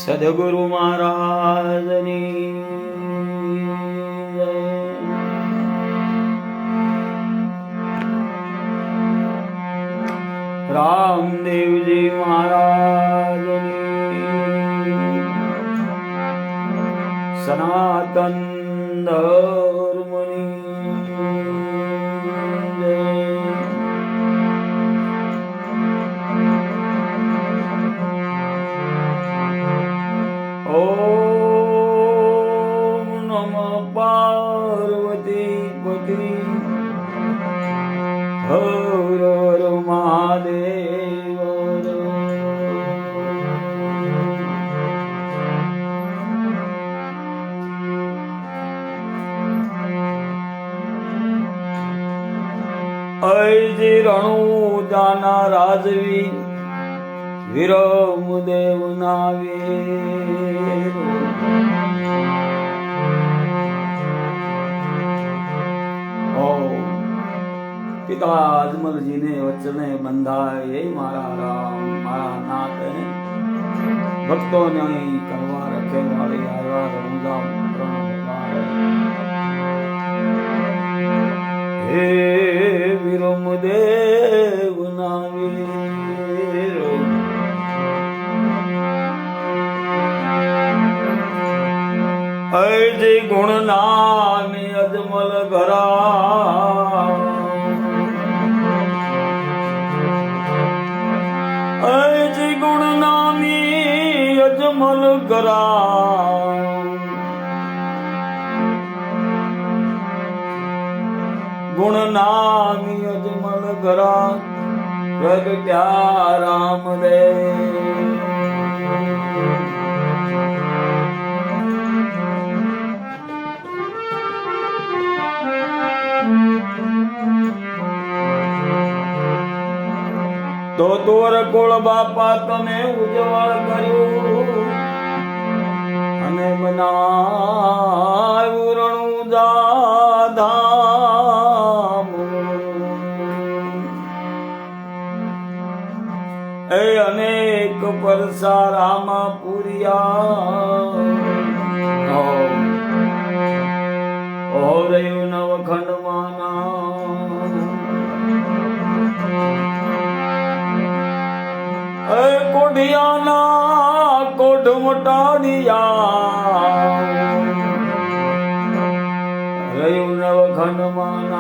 સદગુરુ મહારાજની જય। રામદેવજી મહારાજની, સનાતન ધર્મની જય। ઓમ નમઃ પાર્વતી પતિ, હર હર મહાદેવ। અયજી રણુજાના રાજવી વિરમ દેવ નાવે। પિતા અજમલજીને વચને બંધાય, હે મારા રામ મારા નાથ, ભક્તોને કરવા રખે વાળી આવ્યા રણુજા હે વિરમ દેવ નાવે। અયજી ગુણ નામી અજમલ ઘરા, અયજી ગુણ નામી અજમલ ઘરા। ગુણ નામી અજમલ ઘરા, પ્રગટ્યા રામદેવ। તો તોર કુળ બાપા તમે ઉજવળ કર્યું, અને બનાવ્યું રણુજા ધામ। એ અનેક પરસારામ પુરિયા, ઓરયું નવખંડમાં કોઢિયાના કોઢ મોટાડિયા, રહ્યું નવખંડમાં।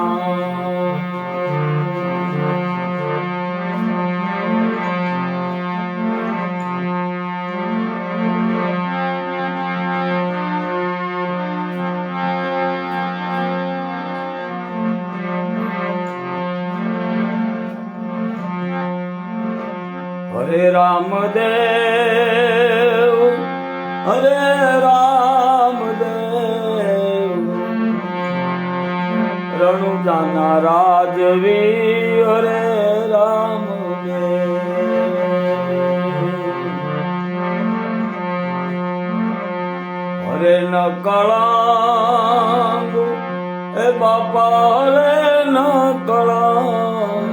હરે રામદેવ, હરે રામદેવ, રણુજાના રાજવી હરે રામદેવ। હરે ન કળંક એ બાપા, હરે ન કળંક,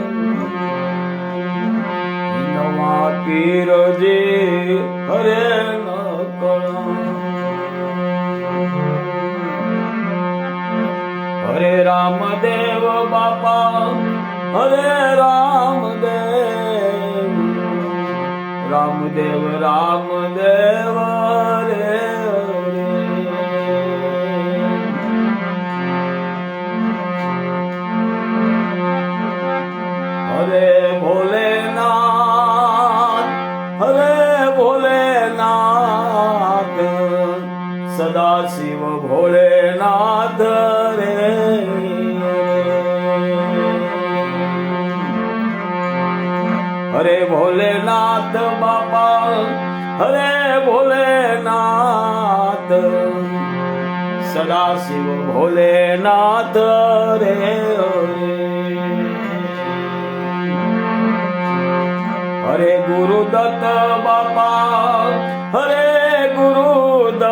પીરજી હરે ન કળંક। હરે રામદેવ બાપા, હરે રામદેવ, રામદેવ રામદેવ હરે હરે। હરે ભોલેનાથ, હરે ભોલેનાથ, સદા શિવ ભોલેનાથ રે। હરે ભોલેનાથ બાપા, હરે ભોલેનાથ, સદા શિવ ભોલેનાથ રે। હરે ગુરુદત્ત બાપા, હરે ગુરુદત્ત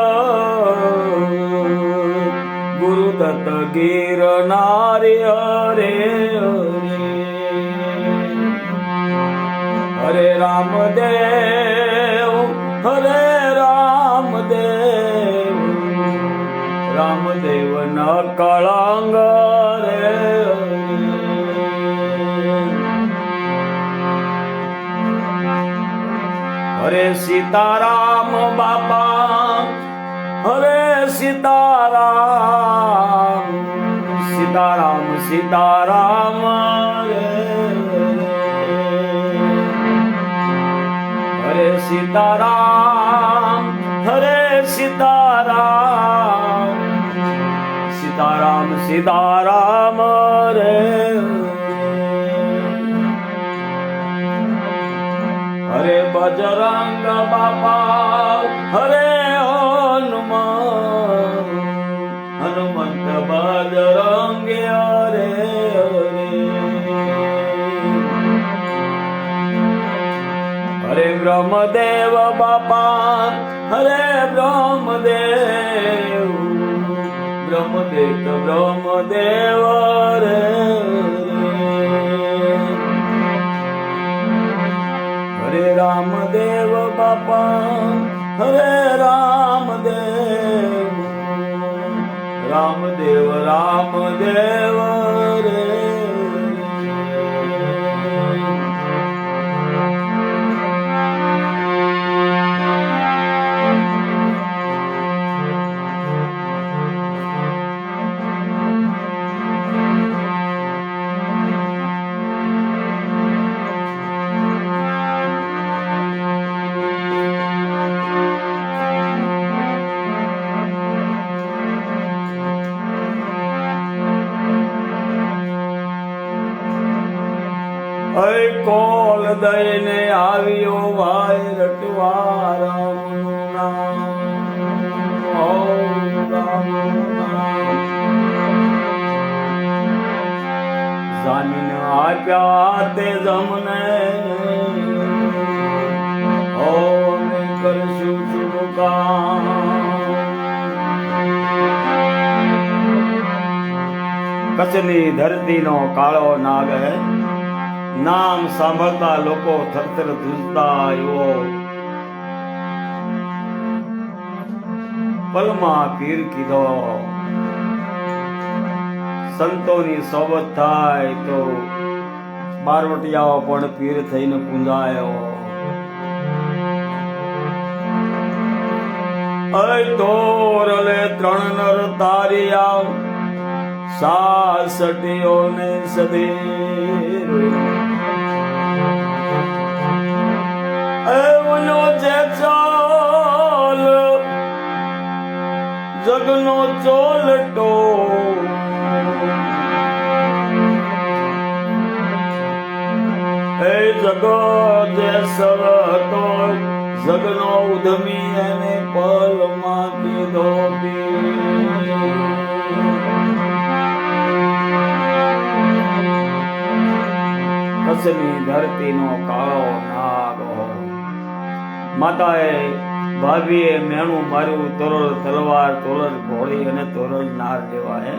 ગિરનારી હરે હરે। હરે રામદેવ, હરે રામ ન કળંગ રે હરે સીતારામ બાપા હરે સીતારામ સીતારામ સીતારામ રે હરે સીતારામ હરે સીતારામ સીતારામ સીતારામ રે હરે બજરંગ બાપા હરે હનુમાન હનુમંત બજરંગ હરે હરે બ્રહ્મદેવ બાપા હરે બ્રહ્મદેવ બ્રહ્મદેવ બ્રહ્મદેવ રે હરે રામદેવ બાપા હરે રામદેવ રામદેવ રામદેવ રે કોલ દઈને આવ્યો ભાઈ રટવા રામનું નામ જામીન આપ્યા તે જમને અમે કરશું ચુકામ કચ્છની ધરતીનો કાળો નાગ નામ સાંભળતા લોકો થરથર ધ્રુજતા એવો પલમાં પીર કીધો સંતોની સોબત થાય તો બારવટિયાઓ પણ પીર થઈને પૂંજાયો અરે તોરલે ત્રણ નર તારિયા સાસટીઓ ને સદી એવનો જે ચાલ જગનો ચોલટો એ જગત જે સવતો જગનો ઉધમી એને પલમાં કીધો કચ્છની ધરતીનો કાળો નાગ માતાએ ભાભીએ મેણું માર્યું તોરલ તલવાર તોરલ ઘોડી અને તોરલ નાર લેવાય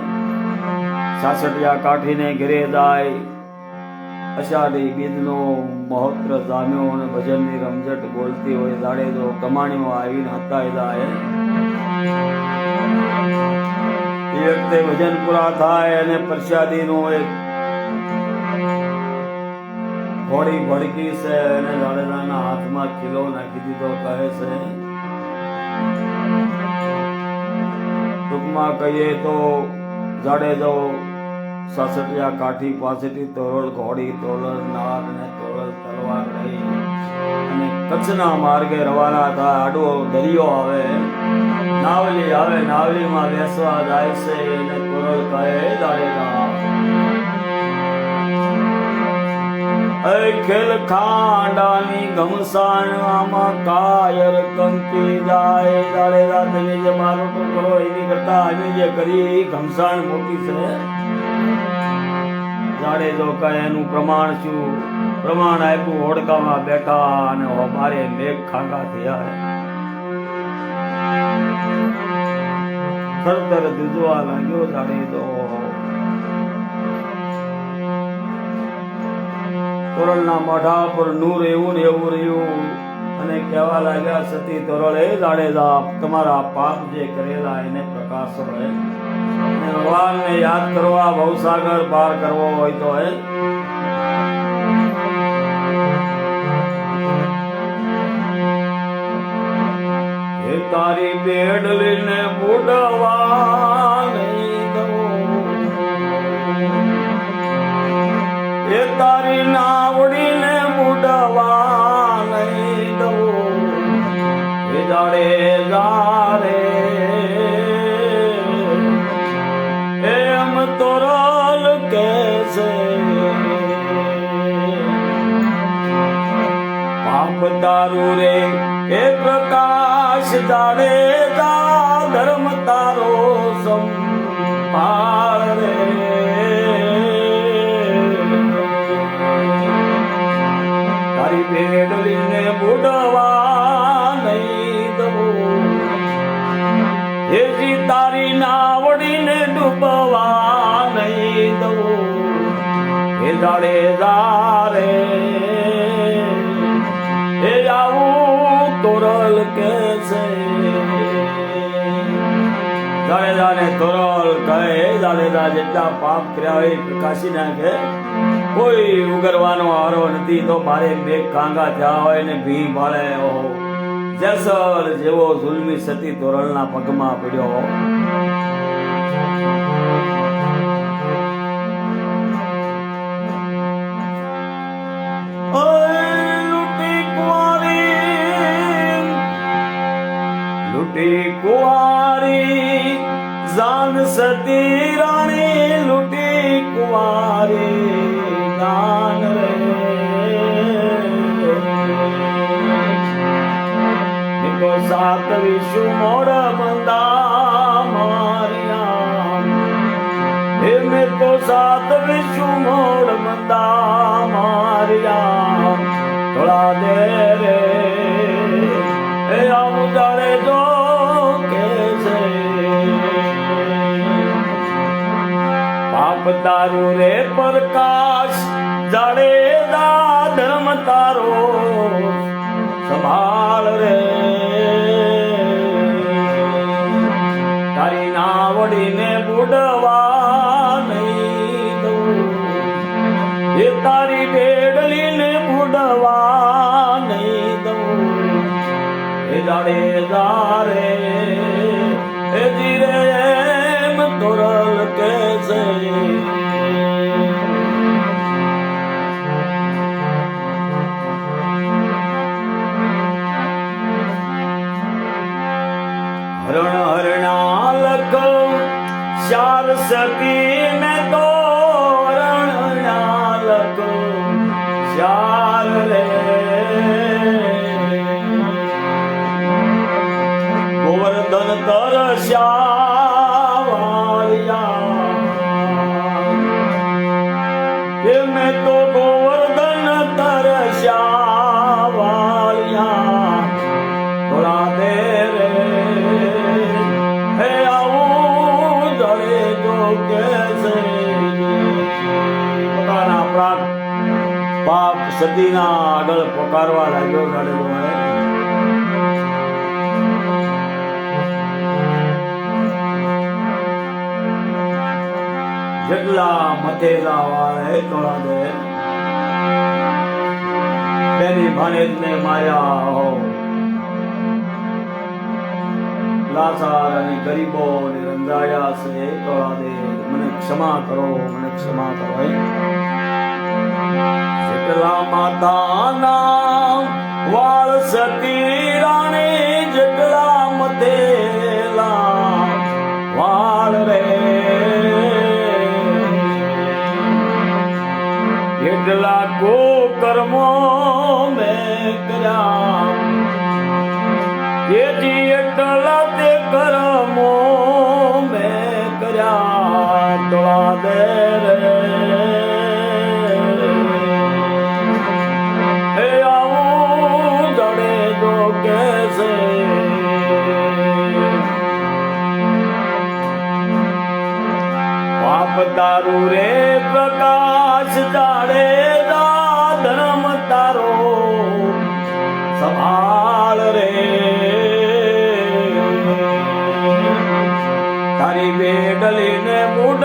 સાસઠિયા કાઠીને ઘરે જાય અષાઢી બીજનો મહોત્ર જામ્યો અને ભજનની રમઝટ બોલતી હોય દાડે જો કમાણીઓ આવીને હતાઈ જાય એ વખતે ભજન પૂરા થાય અને પ્રસાદીનો એક ઘોડી ભડકી છે અને જાડેજાના હાથમાં કિલો નાખી દીધો કહે છે ટૂંકમાં કહીએ તો જાડેજો સાસઠિયા કાઠી પાસેથી તોરલ ઘોડી તોરલ નાર અને તોરલ તલવાર લઈ અને કચ્છના માર્ગે રવાના થાય આડો દરિયો આવે નાવલી આવે નાવલીમાં બેસવા જાય છે અને તોરલ કહે જાડેજા ખેલ ખાંડાની ઘમસાણ આમાં કાયર કંકી જાય જાડેજા તમે જે મારો તો કરો એની કરતા અમે જે કરી ઘમસાણ મોટી છે જાડેજો કહે એનું પ્રમાણ શું પ્રમાણ આપ્યું હોડકામાં બેઠા અને મારે મેઘ ખાંગા થયા થરથર ધ્રુજવા લાગ્યો જાડેજો તોરલના મોઢા પર નૂર એવું ને એવું રહ્યું અને કહેવા લાગ્યા સતી તોરલ એ જાડેજા તમારા પાપ જે કરેલા એને પ્રકાશ રહે ભગવાનને યાદ કરવા ભવસાગર પાર કરવો હોય તો હે તારી બેડલીને બુડવા નહીં દઉં, એ તારી નાવડીને બુડવા નહીં દઉં, એ જાડે જારે એમ તોરલ કેસે પાપ તારું રે એ પ્રકાશ જાડે જા ધર્મ તારો સંભાળ રે તારી બેડલીને બુડવા નહીં દઉં, હેજી તારી નાવડીને ડૂબવા નહીં દઉં, હે જાડે જારે હે આવું તોરલ કેસે જાડેજાને તોરલ કહે. જાડેજા જેટલા પાપ કર્યા હોય પ્રકાશી નાખે, કોઈ ઉગરવાનો હારો નથી. તો મારે બે કાંગા થયા હોય ને ભી ભાળે ઓહો જેસર જેવો ઝુલમી સતી તોરલના પગમાં પડ્યો. લૂટી કુંવારી જાન સતી રાણી, લૂટી કુંવારી જાન રે તો સાત વિશુ મોડ મંદા મારિયા, એમને તો સાત વિશુ મોડ મંદા મારિયા. થોડા દે રે એ આવું જાડે જો કેસે પાપ તારું રે પ્રકાશ જાડે દા ધર્મ તારો સંભાળ રે તારી નાવડીને બુડવા નહીં દઉં, એ તારી બેડલીને બુડવા નહીં દઉં, એ જાડે જારે એ ધીરે એમ તોરલ કેસે હરણ હરણાલક ચાર સતી ને તો હરણાલક ચાર રે ગોવર્ધન તરસ્યા મેં તો ગોવર્ધન તરસ્યા વાળિયા. થોડા દે રે હે આવું જડે જો કેસે પોતાના અપરાધ પાપ સતીના આગળ પોકારવા લાગ્યો. જાડેજો જેટલા મથેલા વાળે તોડા દે બેની ભાણેજને માર્યા હો, લાચાર અને ગરીબો ને રંજાયા છે. તોડા દે મને ક્ષમા કરો, મને ક્ષમા કરો. જેટલા માતાના વાળ સતી રાણી, જેટલા મથેલા વાળ રે એટલા કર્મો મેં કર્યા, એથી એટલા તે કર્મો મેં કર્યા. તોડા દે રે હે આવું જડે જો કેસે પાપ તારું રે પ્રકાશ જાડે ધર્મ તારો સંભાળ રે તારી બેડલીને બુડ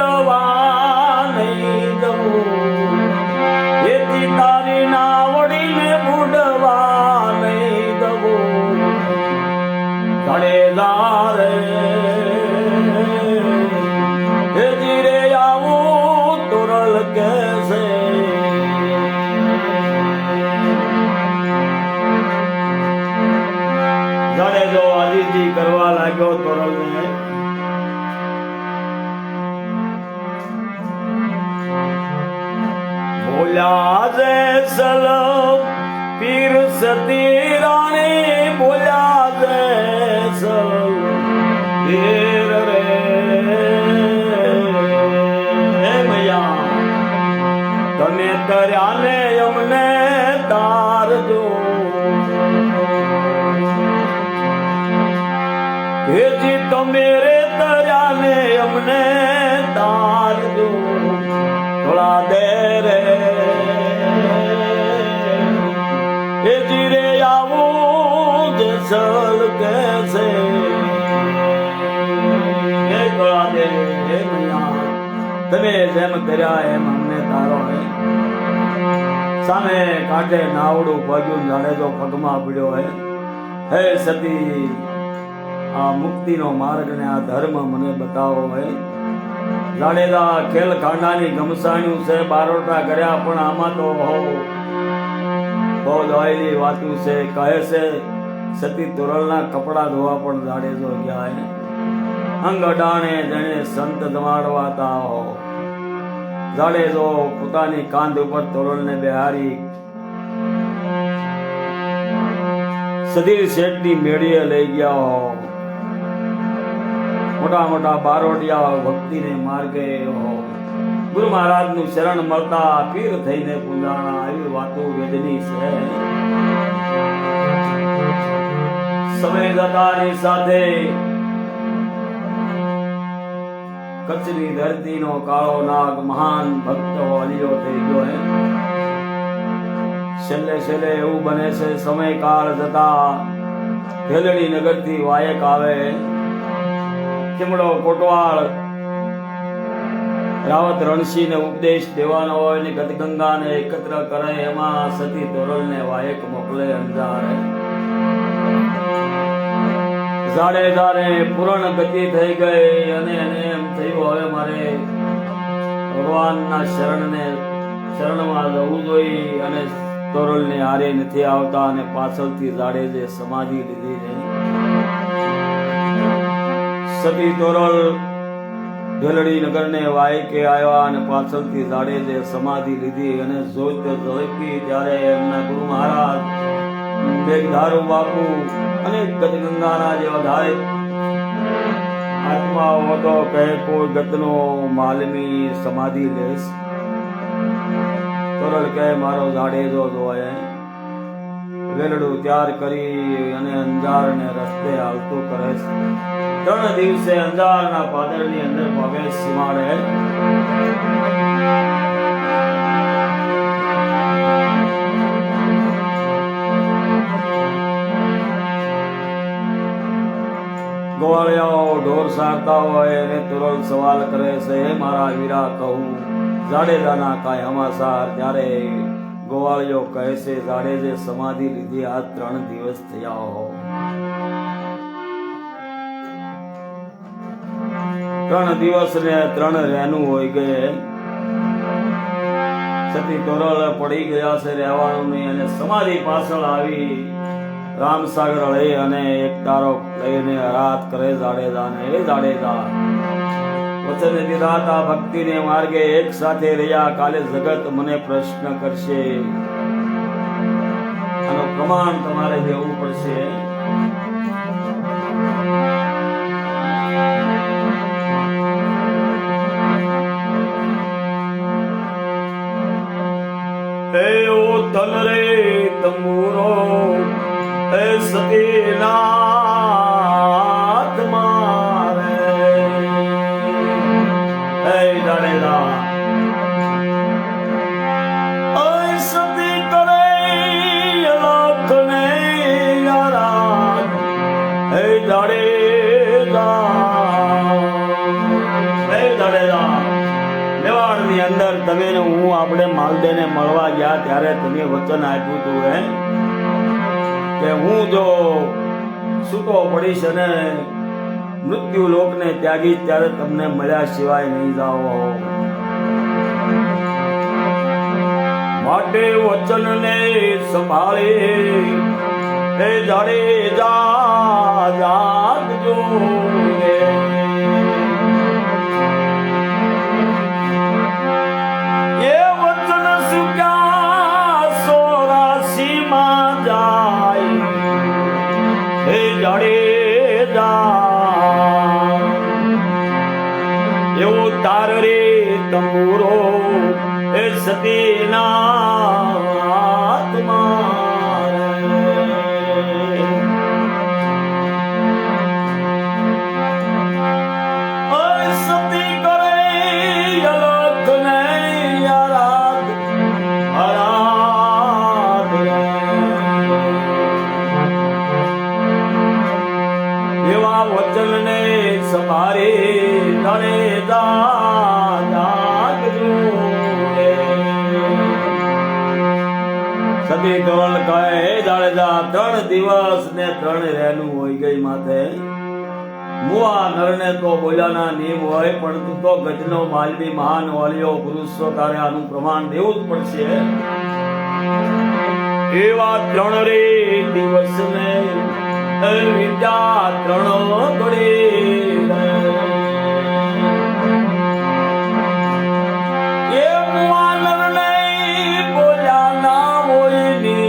બોલ્યા જેસલ પીર સતી રાણી બોલ્યા જેસલ પીર રે મૈયા તમે કર્યા ને અમને તારજો હેજી તમે રે કર્યા ને અમને તારજો થોડા દે રે હેજી રે આવું જેસલ કેસે થોડા દે હે મૈયા તમે જેમ કર્યા એમ અમને તારો હે સામે કાંઠે નાવડું ભજ્યું જાડેજો પગમાં પીડ્યો હે સતી આ મુક્તિનો માર્ગ ને આ ધર્મ મને બતાવો હે જાડેજા ખેલ ખાંડાની ગમસાણ્યું છે બારોટા કર્યા પણ આમાં તો બહુ દોયલી વાતું છે કહે છે સતી તોરલના કપડા ધોવા પણ જાડેજો ગયા હે અંગ અડાણે જેને સંત જમાડવાતા હો જાડેજો પોતાની કાંધ ઉપર તોરલને બેહારી સદીર શેઠની મેળીએ લઈ ગયા હો મોટા મોટા બારોટિયા ભક્તિને માર્ગે હો ગુરુ મહારાજનું શરણ મળતા પીર થઈને પૂંજાણા આવી વાતો વેદની છે સમય જતાની સાથે કચ્છની ધરતીનો કાળો નાગ મહાન ભક્ત વાલીઓ થઈ ગયો હે છેલ્લે છેલ્લે એવું બને છે સમય કાળ જતા ભેલડી નગરથી વાયક આવે ચીમડો કોટવાળ રાવત રણસિંહને ઉપદેશ દેવાનો હોય ને ગદગંગાને એકત્ર કરે એમાં સતી તોરલને વાયક મોકલે અંજાર જાડેજાને પૂર્ણ ગતિ થઈ ગઈ અને એને એમ થયું હવે મારે ભગવાનના શરણમાં જવું જોઈએ અને તોરલને હારે નથી આવતા અને પાછળથી જાડેજે સમાધિ લીધી છે સતી તોરલ ભેલડી નગરને વાયકે આવ્યા અને પાછળથી જાડેજે સમાધિ લીધી અને જોત ઝડપી ત્યારે એમના ગુરુ મહારાજ મેઘધારુ બાપુ અને ગદગંગાના જેવા ધારે આત્મા હતો કહે કોઈ ગતનો માલમી સમાધિ લેશ તોરલ કહે મારો જાડેજો જોવાય વેલડું તૈયાર કરી અને અંજારને રસ્તે હાલતું કરે 3 દિવસે અંજારના પાદરની અંદર પગે સીમાડે ગોવાળિયાઓ ઢોર સારતા હોય અને તોરલ સવાલ કરે છે હે મારા વીરા કહું જાડેજાના કાંઈ હમાસાર ત્યારે ગોવાળિયો કહે છે જાડેજે સમાધિ લીધી આ 3 દિવસ થયા હો 3 દિવસ ને 3 રેનું હોય ગયે સતી તોરલ પડી ગયા છે રહેવાનું નહીં અને સમાધિ પાછળ આવી રામસાગર લઈ અને એક તારો લઈને હરાત કરે જાડેજાને એ જાડેજા વચન દીધા હતા ભક્તિને માર્ગે એક સાથે રહ્યા કાલે જગત મને પ્રશ્ન કરશે આનો પ્રમાણ તમારે દેવું પડશે એ ઓ તન રે તમુરો એ સતીનાથ મારે એ જાડેજા એ સતી કરે લખને યારા એ જાડેજા મેવાડની અંદર તમે ને હું આપણે માલદેને મળવા ગયા ત્યારે તમે વચન આપ્યું હતું હે કે હું જો છૂટો પડીશ અને મૃત્યુ લોકને ત્યાગી ત્યારે તમને મળ્યા સિવાય નહીં જાઓ માટે વચનને સંભાળી એ જાડેજા જાગજો એ વચન સુકા તાર રે તંબુરો એ સતીના હાથમાં સતી કરે અલખ ને આરાધ આરાધ એવા વચન ને સમારે તણે સતી ધોરણ કહે જાડેજા 3 દિવસ ને 3 રહેલું હોય ગઈ માથે મુઆ નરને તો બોલ્યાના નિયમ હોય પણ તું તો ગજનો માલવી મહાન વાળ્યો પુરુષ છો તારે આનું પ્રમાણ દેવું જ પડશે એવા 3 રે દિવસ ને વિદ્યા 3 ઘડી એ મુઆ નરને બોલ્યા ના હોય ની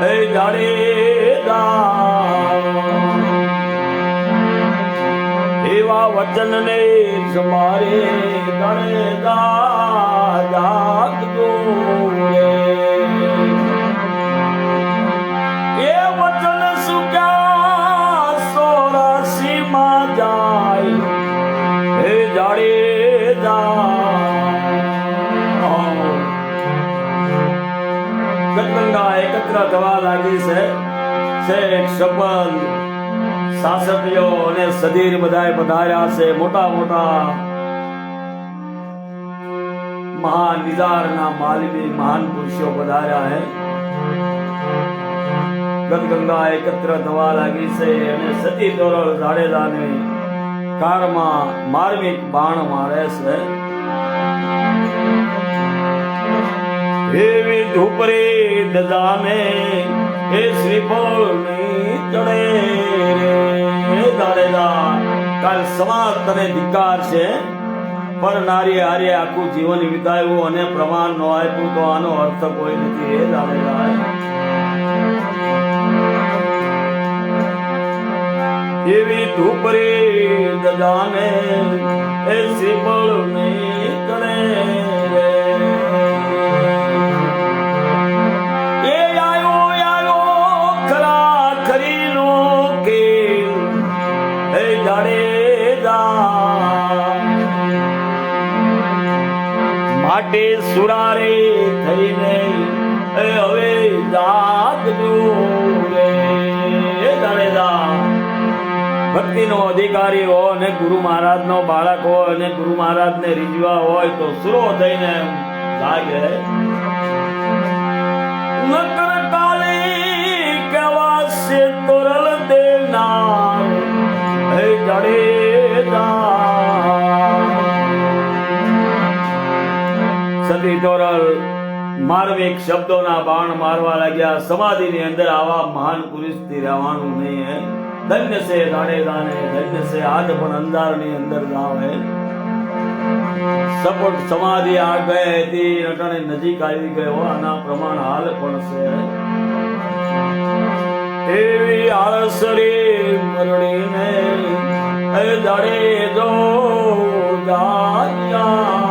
એ જાડેજા એવા વચન ને સમારે જાડેજા જાગજો રે એ વચન સુક્યા 84 માં જાય હે જાડેજા ગંગા એકત્ર થવા લાગી છે એક શબ્દ શાસકીઓ અને સદીર બધાય પધાર્યા છે મોટા મોટા મહાન નિજારના માલવી મહાન પુરુષો પધાર્યા છે ગંગા એકત્ર થવા લાગી છે અને સતી તોરલ જાડેજાને કારમાં માર્મિક બાણ મારે છે એવી ધૂપરે દજાને એ શ્રીફળ ની ચડે રે જાડેજા કાલ સમાજ તને ધિક્કાર છે પણ નારી હારે આખું જીવન વિતાવ્યું અને પ્રમાણ ન આપ્યું તો આનો અર્થ કોઈ નથી એ જાડેજા એવી ધૂપરે દજાને એ શ્રીફળ ની ચડે માટે સુરારે થઈને હવે જાગજો રે જાડેજા ભક્તિનો અધિકારી હોય અને ગુરુ મહારાજ નો બાળક હોય અને ગુરુ મહારાજ ને રીઝવા હોય તો સુરો થઈને જાગે નકર કાલે કવાસે તોરલ દેના હે જાડેજા સતી તોરલ માર્મિક શબ્દોના બાણ મારવા લાગ્યા સમાધિની અંદર આવા મહાન પુરુષથી રહેવાનું નહીં ધન્ય છે જાડેજાને ધન્ય છે આજ પણ અંધારની અંદર જાવે સપોર્ટ સમાધિ આ ગઈ હતી અટાણે નજીક આવી ગયો આના પ્રમાણ હાલ પણ છે એવી આળસરી મરણીને એ જાડેજો જાયા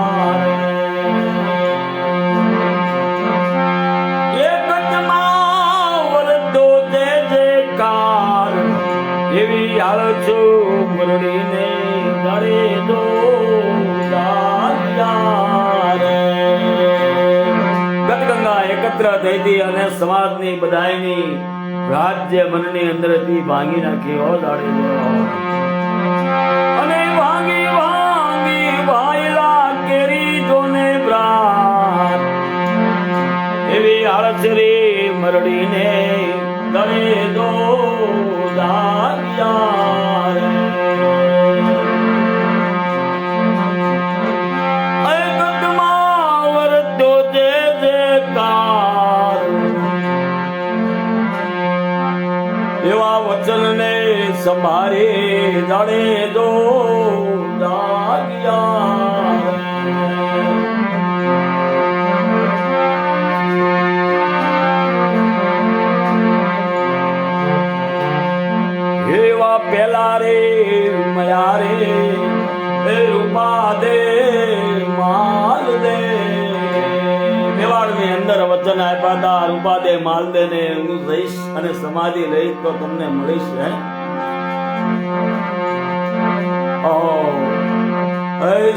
એવી હાલ છું મરડીને જાડેજો ગંગા એકત્ર થઈ હતી અને સમાજની બધાયની રાજ્ય મનની અંદરથી ભાંગી નાખી હો જાડેજો અને ભાંગી ભાંગી ભાઈલા કેરી જોને બ્રાત એવી આળસરી મરડીને જાડેજો એવા વચન ને સંભારે જાડેજો જાગ્યા એવા પેલા રે મયા રે રૂપા દે માલ દે. મેવાડની અંદર વચન આપ્યા હતા, રૂપા દે માલ દે ને હું જઈશ અને સમાધિ લઈશ તો તમને મળીશ.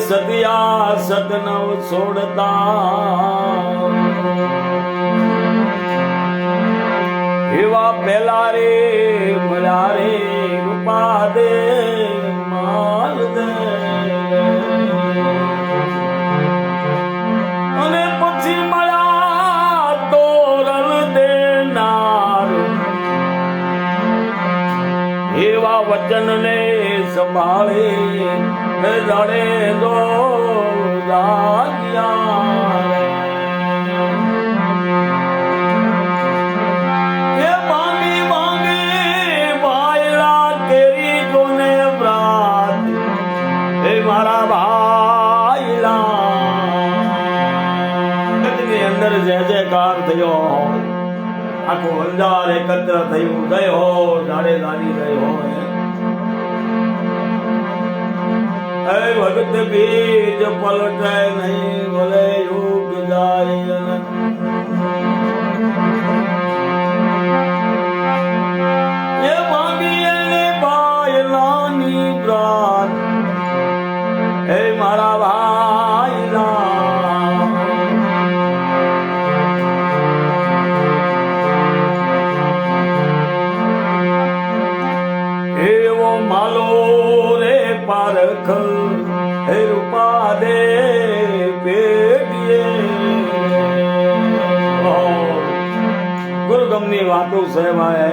સતિયા સતનવ છોડતા એવા પેલા રે મળ્યા રે રૂપા દે માલ દે. અને પછી મળ્યા તોરલ દેનાર એવા વચન ને સંભાળે જાણે દો જાગ્યા. એ માંગી માંગી ભાયલા કેરી જોને વ્રાત એ મારા ભાઈલા. ની અંદર જે જયકાર થયો, આખો અંજાર એકત્ર થયું, જય હો જાડે જાની જય હો. ભગત બીજ પલટે નહીં ભલે યુગ જાય. એ માંગી એને બાયલાની પ્રાણ એ મારા ભાઈલા. એવો માલો રે પારખ હે રૂપા દે પેટીએ. ગુરુગમની વાતો સહેવાય.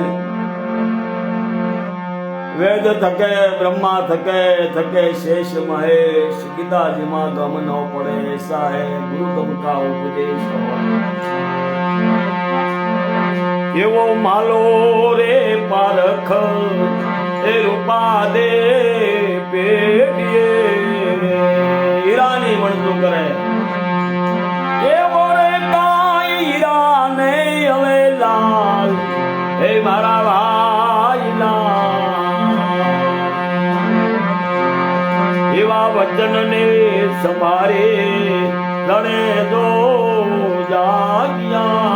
વેદ થકે બ્રહ્મા થકે થકે શેષ મહેશ ગીતાજીમાં ગમ ન પડે એસા હે ગુરુગમ કા ઉપદેશ. એવો માલો રે પારખ એ રૂપા દે પેટીએ. હીરાની વણતું કરે એવો રે કાય હીરા ને હવે લાલ હે મારા ભાઈલા. એવા વચન ને સંભાળે લડે જો જાગ્યા.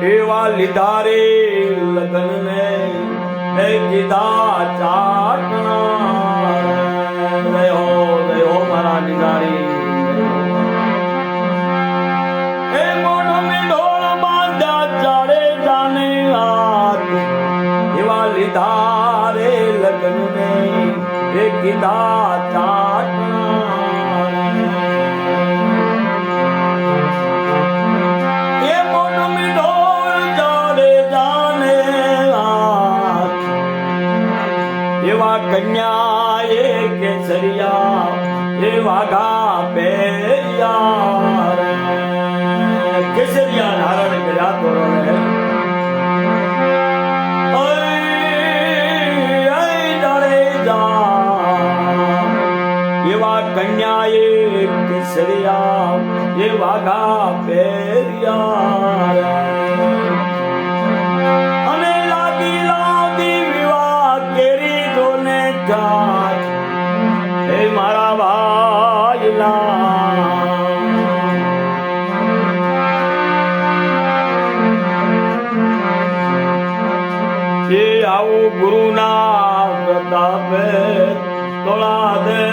એવા લીધા રે લગન ને એ કીધા ચાટણા. દયો મારા નિધારી. એ મોઢ મે ઢોળ બાંધ્યા ચારે જાને હાથ એવા લીધા રે લગન ને એ કીધા ચાટણા. કન્યા એ કેસરિયા એ વાઘા પેરિયા. કેસરિયા નારણ કર્યા તોરણે એવા કન્યા એ કેસરિયા એ વાઘા પેરિયા. હે મારા ભાઈલા. એ આવું ગુરુના પ્રતાપે તોળા દે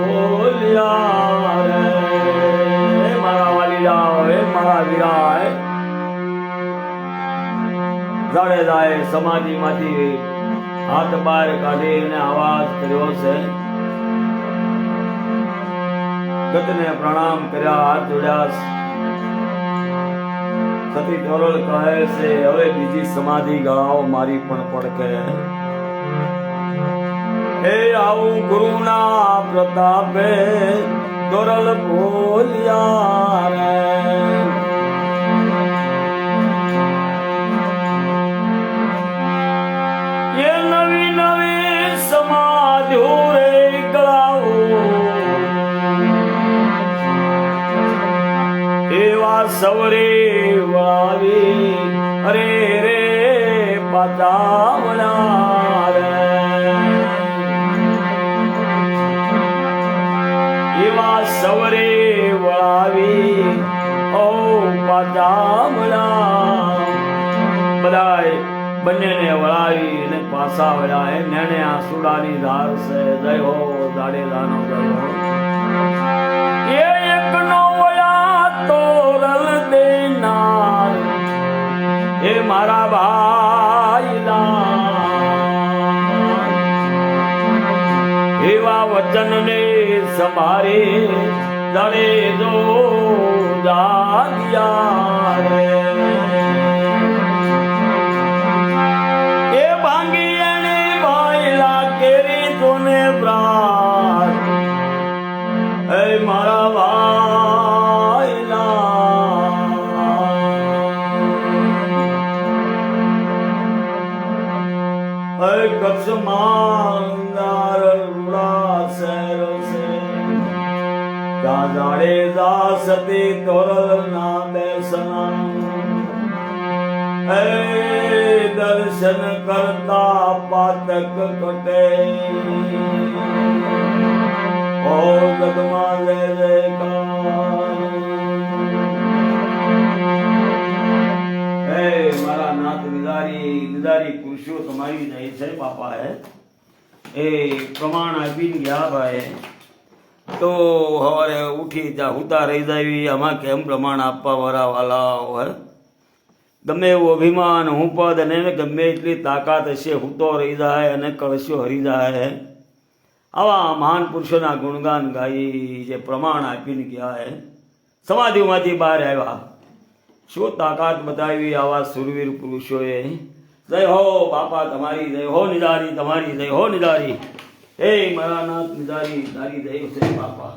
બોલ્યા રે. મારા વાલીલા હે મારા વીરા. જાડેજાએ સમાધિમાંથી હાથ બહાર કાઢીને અવાજ કર્યો છે. ગતને પ્રણામ કર્યા, હાથ જોડ્યા. સતી તોરલ કહે છે હવે બીજી સમાધિ ગળાઓ મારી પણ પડકે. હે આવું ગુરુના પ્રતાપે તોરલ બોલ્યા રે. સવરે વાવી અરે રે પાતા વળ્યા રે એવા સવરે વળાવી ઓ પાતા વળ્યા બધાય બંનેને વળાવી અને પાછા વળ્યા એ નેણે આસુડાની ધાર છે જય હો જાડેજાનો જય હો એ એકનો વળ્યા તોરલ દેનાર એ મારા ભાઈલા એવા વચનને સંભારે દરે જો જાગ્યા રે એ ભાંગી એને ભાઈલા કેરી તોને પ્રાણ એ મારા ભાઈલા એ કચ્છ માંગાર રૂડા શહેર છે જાડે જા સતી તોરલ ના બેસના એ દર્શન કરતા પાતક કટે ઓ ગદમાં જય જયકાર હે મારા નાથ નિદારી પુરુષો તમારી જય છે બાપા હે એ પ્રમાણ આપીને ગયા ભાઈ તો સવારે ઉઠી ત્યાં હુતા રહી જાય આમાં કેમ પ્રમાણ આપવા વાળા વાલા હોય ગમે એવું અભિમાન હું પદ અને ગમે એટલી તાકાત હશે હૂતો રહી જાય અને કળશો હરી જાય આવા મહાન પુરુષોના ગુણગાન ગાઈ જે પ્રમાણ આપીને ગયા હે સમાધિમાંથી બહાર આવ્યા શું તાકાત બતાવી આવા સુરવીર પુરુષોએ જય હો બાપા તમારી જય હો નિદારી તમારી જય હો નિદારી હે મારા નાથ નિદારી તારી જય છે બાપા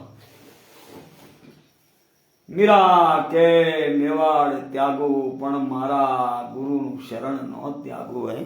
મીરા કે મેવાડ ત્યાગો પણ મારા ગુરુનું શરણ નો ત્યાગો હે